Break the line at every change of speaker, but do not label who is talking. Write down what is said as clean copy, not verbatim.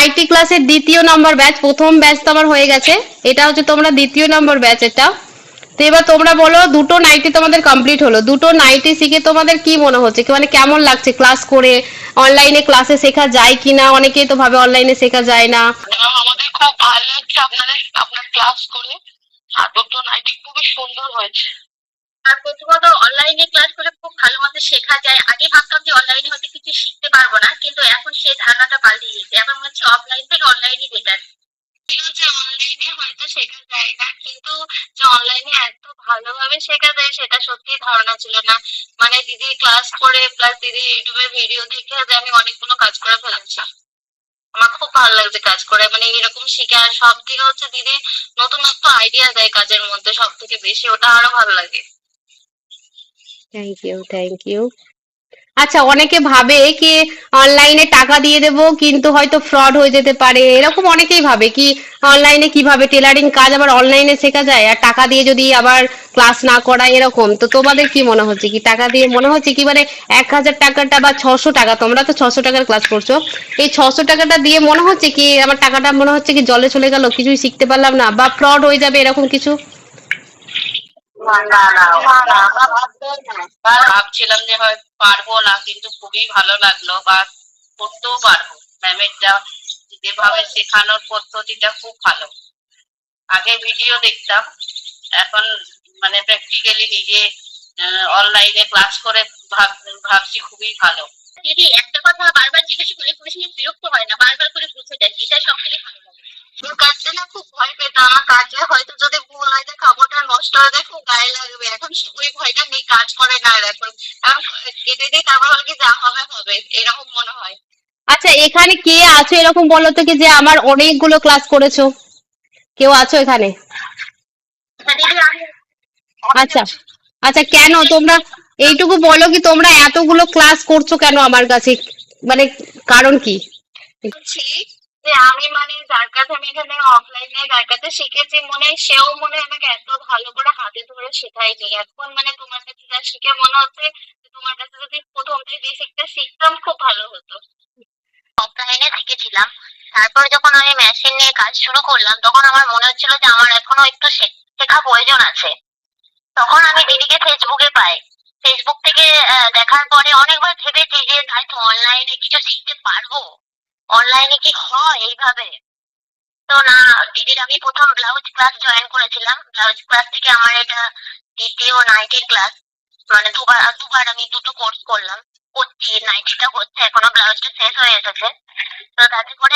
Nightie ক্লাসের দ্বিতীয় নম্বর batch, প্রথম ব্যাচ তো আমার হয়ে গেছে, এটা হচ্ছে তোমরা দ্বিতীয় নম্বর ব্যাচ এটা। তো এবার তোমরা বলো, দুটো নাইটি তোমাদের কমপ্লিট হলো, দুটো নাইটি শিখে তোমাদের কি মনে হচ্ছে, মানে কেমন লাগছে ক্লাস করে? অনলাইনে ক্লাসে শেখা যায় কিনা? অনেকেই তো ভাবে অনলাইনে শেখা যায় না।
আমাদের খুব ভালো লাগছে আপনার ক্লাস করে। আর দুটো নাইটি খুবই সুন্দর হয়েছে। আর প্রথমত অনলাইনে ক্লাস করে খুব ভালো মতো শেখা যায়। আগে ভাবতাম যে অনলাইনে হয়তো কিছু শিখতে পারবো না, কিন্তু এখন সেই ধারণাটা পাল্টে গেছে। এখন হচ্ছে অফলাইন থেকে অনলাইনই বেটার। যে অনলাইনে হয়তো শেখা যায় না, কিন্তু যে অনলাইনে এত ভালোভাবে শেখা যায় সেটা সত্যি ধারণা ছিল না। মানে দিদি ক্লাস করে প্লাস দিদি ইউটিউবে ভিডিও দেখে যে আমি অনেকগুলো কাজ করে ফেলেছি। আমার খুব ভালো লাগছে কাজ করে, মানে এরকম শিখে। আর সব থেকে হচ্ছে দিদি নতুনত্ব আইডিয়া দেয় কাজের মধ্যে, সব থেকে বেশি ওটা আরো ভালো লাগে।
Thank you, thank you. আচ্ছা, অনেকে ভাবে কি অনলাইনে টাকা দিয়ে দেব কিন্তু হয়তো ফ্রড হয়ে যেতে পারে, এরকম অনেকেই ভাবে কি অনলাইনে কিভাবে টেলারিং কাজ আবার অনলাইনে শেখা যায়, আর টাকা দিয়ে যদি আবার ক্লাস না করায় এরকম। তো তোমাদের কি মনে হচ্ছে, কি টাকা দিয়ে মনে হচ্ছে কি, মানে 1,000 টাকাটা বা 600 টাকা, তোমরা তো 600 টাকার ক্লাস করছো, এই 600 টাকাটা দিয়ে মনে হচ্ছে কি আমার টাকাটা মনে হচ্ছে কি জলে চলে গেল, কিছুই শিখতে পারলাম না, বা ফ্রড হয়ে যাবে এরকম কিছু?
ভাবছিলাম যে হয় পারবো না, কিন্তু খুবই ভালো লাগলো বা করতেও পারবো। ম্যামের যেভাবে শেখানোর পদ্ধতিটা খুব ভালো। আগে ভিডিও দেখতাম, এখন মানে প্র্যাকটিক্যালি নিজে অনলাইনে ক্লাস করে ভাবছি খুবই ভালো। দিদি একটা কথা বারবার জিজ্ঞেস করে কোনো সময় বিরক্ত হয় না, বারবার করে বুঝে দেন, এটা সব থেকে ভালো লাগে। কাজটা না খুব ভয় পেতাম, আমার কাজে হয়তো যদি ভুল হয় তো খাবারটা নষ্ট হয়ে যায়, খুব গায়ে লাগবে। এখন ওই ভয়টা নেই, কাজ করে না আর এখন কেটে দিই, তারপর হলো কি যা হবে হবে, এরকম মনে হয়।
আচ্ছা, এখানে কে আছো এরকম বলো তো, কি যে আমার অনেকগুলো ক্লাস করেছো, কেউ আছো এখানে?
দিদি আমি
আচ্ছা, আচ্ছা, কেন তোমরা এইটুকু বলো, কি তোমরা এতগুলো ক্লাস করছো কেন আমার কাছে, মানে কারণ কি?
বলছি যে আমি মানে যার কাছে আমি এখানে অফলাইনে যার কাছে শিখেছি, মনে হয় সেও মনে হয় আমাকে এত ভালো করে হাতে ধরে শেখায়নি। এখন মানে তোমার কাছে যা শিখে মনে হচ্ছে যে তোমার কাছে যদি প্রথম থেকে বেসিকটা শিখতাম খুব ভালো হতো। অফলাইনে শিখেছিলাম, তারপরে যখন আমি মেশিন নিয়ে কাজ শুরু করলাম তখন আমার মনে হচ্ছিল যে আমার এখনো একটু শেখা প্রয়োজন আছে। তখন আমি দিদিকে ফেসবুকে পাই। ফেসবুক থেকে দেখার পরে অনেকবার ভেবেছি যে তাই তো অনলাইনে কিছু শিখতে পারবো, অনলাইনে কি হয় এইভাবে। তো না, দিদির আমি প্রথম ব্লাউজ ক্লাস জয়েন করেছিলাম, ব্লাউজ ক্লাস থেকে আমার এটা দ্বিতীয় নাইটির ক্লাস। মানে দুবার দুবার আমি দুটো কোর্স করলাম, করছি, নাইটিটা হচ্ছে, এখনো ব্লাউজটা শেষ হয়ে এসেছে। তো তাতে করে